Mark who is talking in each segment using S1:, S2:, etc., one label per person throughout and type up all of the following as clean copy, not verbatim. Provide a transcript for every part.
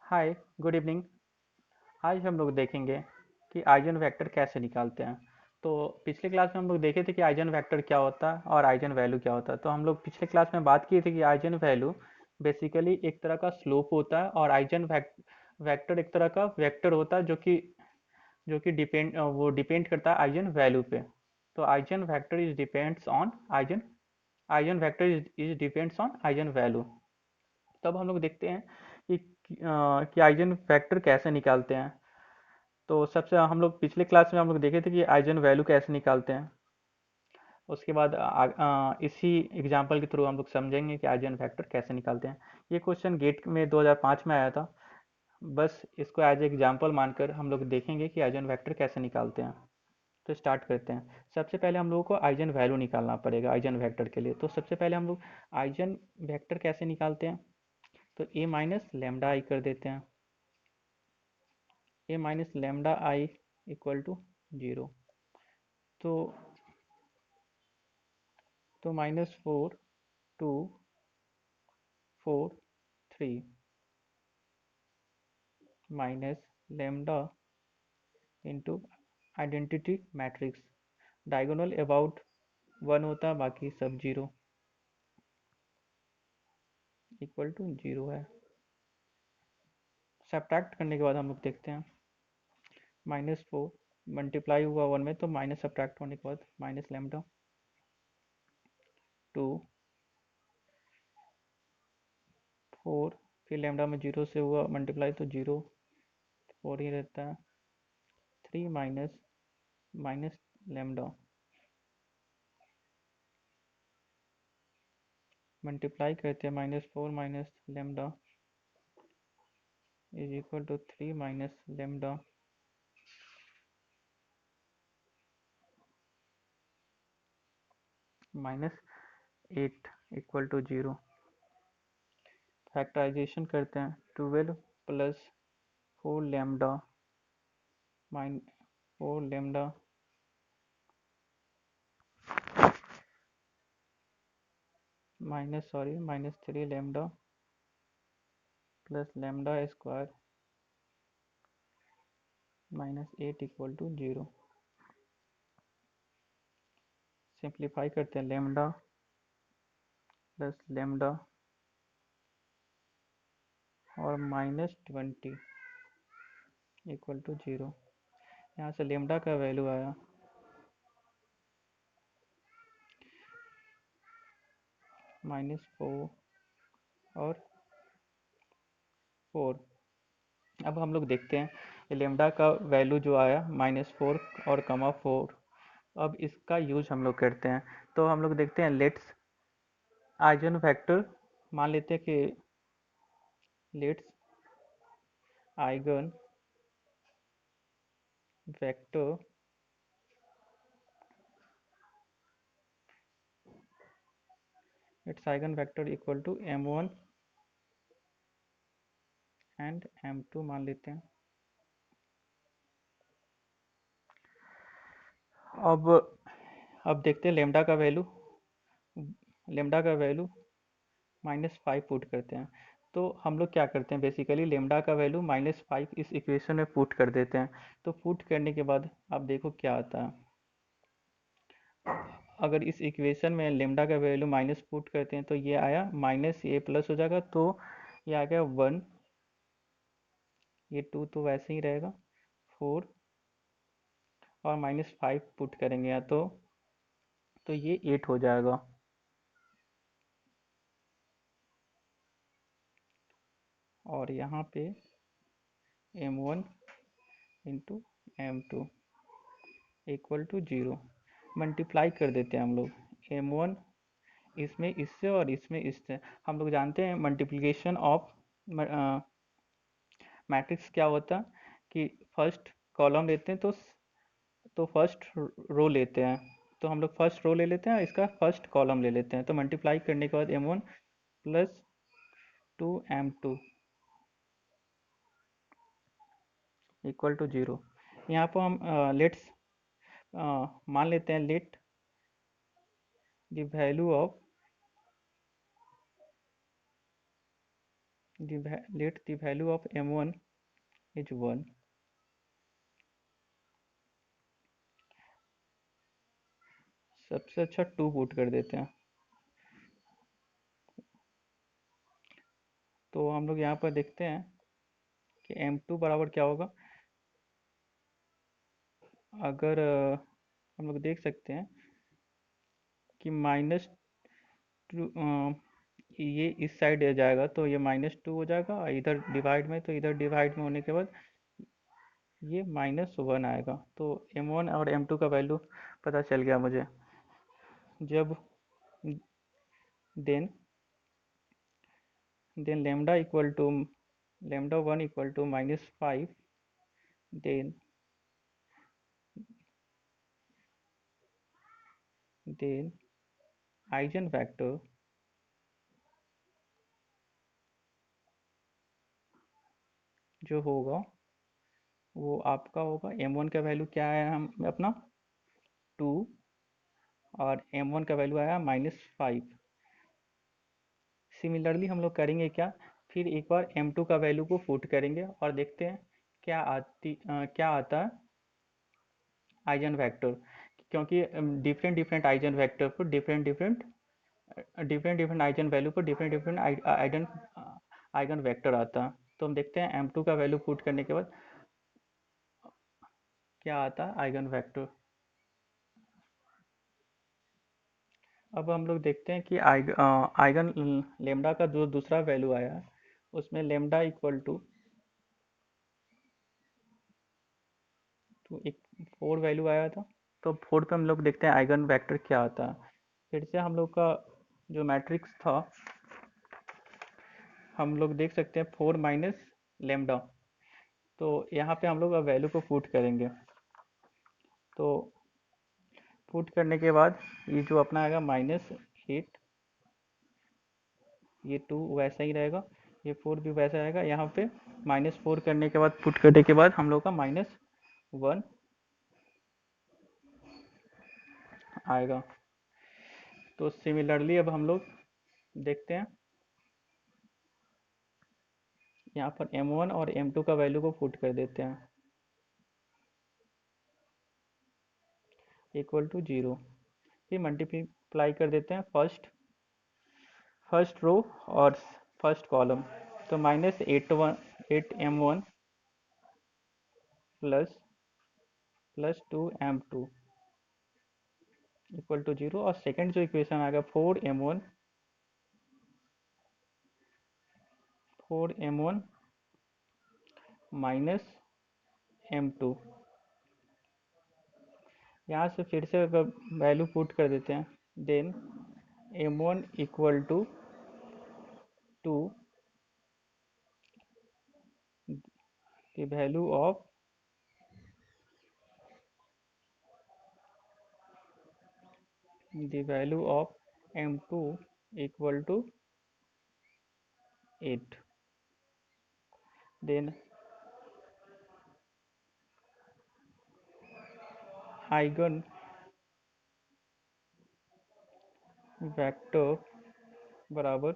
S1: हाय, good evening. आज हम लोग देखेंगे कि आइजन वेक्टर कैसे निकालते हैं। तो पिछले क्लास में हम लोग देखे थे कि आइजन वेक्टर क्या होता है और आइजन वैल्यू क्या होता है। तो हम लोग पिछले क्लास में बात किए थे कि आइजन वैल्यू बेसिकली एक तरह का स्लोप होता है और आइजन वेक्टर एक तरह का वेक्टर होता है जो कि डिपेंड करता है आइजन वैल्यू पे। तो eigen vector is depends on eigen eigen vector is depends on eigen value. तब हम लोग देखते हैं कि आइजन वेक्टर कैसे निकालते हैं। तो सबसे हम लोग पिछले क्लास में हम लोग देखे थे कि आइजन वैल्यू कैसे निकालते हैं। उसके बाद इसी एग्जांपल के थ्रू हम लोग समझेंगे कि आइजन वेक्टर कैसे निकालते हैं। ये क्वेश्चन गेट में 2005 में आया था। बस इसको एज एग्जांपल मानकर हम लोग देखेंगे कि आइजन वेक्टर कैसे निकालते हैं। तो स्टार्ट करते हैं। सबसे पहले हम लोगों को आइजन वैल्यू निकालना पड़ेगा आइजन वेक्टर के लिए। तो सबसे पहले हम लोग आइजन वेक्टर कैसे निकालते हैं। तो ए माइनस लेमडा आई कर देते हैं। A minus lambda I equal to 0। तो -4 2 4 3 minus lambda into identity matrix. Diagonal about 1 होता है, बाकी सब 0 इक्वल टू 0 है। सब्ट्रैक्ट करने के बाद हम लोग देखते हैं -4 मल्टीप्लाई हुआ 1 में, तो माइनस सब्ट्रैक्ट होने के बाद माइनस लेमडा 2 4, फिर लेमडा में 0 से हुआ मल्टीप्लाई तो 0 4 ही रहता है। 3 माइनस माइनस लेमडा मल्टीप्लाई करते हैं -4 minus lambda is equal to 3 minus lambda -8 equal to 0। Factorization करते हैं। 12 plus 4 lambda minus 4 lambda -3 lambda plus lambda square -8 equal to 0। Simplify करते हैं। लेमडा प्लस लेमडा और -20 इक्वल टू 0। यहाँ से लेमडा का वैल्यू आया -4 और 4। अब हम लोग देखते हैं लेमडा का वैल्यू जो आया -4 और -4। अब इसका यूज हम लोग करते हैं। तो हम लोग देखते हैं लेट्स आइजन वेक्टर मान लेते हैं कि let's eigen vector it's eigen vector equal to m1 and m2 मान लेते हैं। अब अब देखते हैं लेमडा का वैल्यू -5 पुट करते हैं। तो हम लोग क्या करते हैं, बेसिकली लेमडा का वैल्यू -5 इस इक्वेशन में पुट कर देते हैं। तो पुट करने के बाद आप देखो क्या आता है। अगर इस इक्वेशन में लेमडा का वैल्यू माइनस पुट करते हैं तो ये आया -a प्लस हो जाएगा। तो ये आ गया 1, ये 2 तो वैसे ही रहेगा 4 और -5 पुट करेंगे या तो ये 8 हो जाएगा। और यहाँ पे m1 into m2 equal to 0 multiply कर देते हैं हम लोग। m1 इसमें इससे और इसमें इससे। हम लोग जानते हैं मल्टीप्लिकेशन ऑफ मैट्रिक्स क्या होता है कि फर्स्ट कॉलम लेते हैं तो फर्स्ट रो लेते हैं। तो हम लोग फर्स्ट रो ले लेते हैं, इसका फर्स्ट कॉलम ले लेते हैं। तो मल्टीप्लाई करने के बाद m1 plus 2m2 equal to 0। यहाँ पर हम लेट्स मान लेते हैं let the value of let the value of m1 is 1, सबसे अच्छा 2 पुट कर देते हैं। तो हम लोग यहाँ पर देखते हैं कि m2 बराबर क्या होगा। अगर हम लोग देख सकते हैं कि -2, ये इस साइड जाएगा तो ये -2 हो जाएगा, और इधर डिवाइड में, तो इधर डिवाइड में होने के बाद ये -1 आएगा। तो m1 और m2 का वैल्यू पता चल गया मुझे। जब then lambda 1 equal to -5, then then eigen vector जो होगा वो आपका होगा, m1 का वैल्यू क्या आया हम अपना 2, और m1 का वैल्यू आया -5। सिमिलरली हम लोग करेंगे क्या, फिर एक बार m2 का वैल्यू को पुट करेंगे और देखते हैं क्या आता है आइजन वेक्टर। क्योंकि डिफरेंट डिफरेंट आइजन वेक्टर पर डिफरेंट डिफरेंट आइजन वैल्यू पर different different eigen eigen vector आता है। तो हम देखते हैं m2 का वैल्यू पुट करने के बाद क्या आता है आइगन वेक्टर। अब हम लोग देखते हैं कि आइगन लेमडा का जो दूसरा वैल्यू आया है उसमें लेमडा इक्वल टू एक 4 वैल्यू आया था। तो 4 पे हम लोग देखते हैं आइगन वेक्टर क्या आता है। फिर से हम लोग का जो मैट्रिक्स था हम लोग देख सकते हैं 4 माइनस लेमडा। तो यहाँ पे हम लोग अब वैल्यू को पुट करेंगे। तो पुट करने के बाद ये जो अपना आएगा -8, ये 2 वैसा ही रहेगा, ये 4 भी वैसा आएगा। यहाँ पे -4 करने के बाद, पुट करने के बाद हम लोग का -1 आएगा। तो सिमिलरली अब हम लोग देखते हैं यहाँ पर m1 और m2 का वैल्यू को पुट कर देते हैं इक्वल टू 0। फिर मल्टीप्लाई कर देते हैं फर्स्ट रो और फर्स्ट कॉलम। तो -8m1 +2m2 इक्वल टू 0, और सेकंड जो इक्वेशन आएगा 4m1 -m2। यहाँ से फिर से अगर वैल्यू पुट कर देते हैं, then m1 equal to 2, the value of m2 equal to 8। then eigen vector बराबर,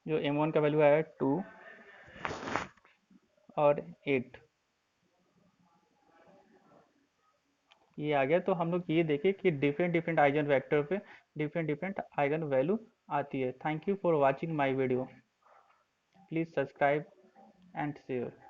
S1: जो m1 का वैल्यू आया 2 और 8, ये आ गया। तो हम लोग ये देखें कि डिफरेंट डिफरेंट आइगन वेक्टर पे डिफरेंट डिफरेंट आइगन वैल्यू आती है। Thank you for watching my video, please subscribe and share.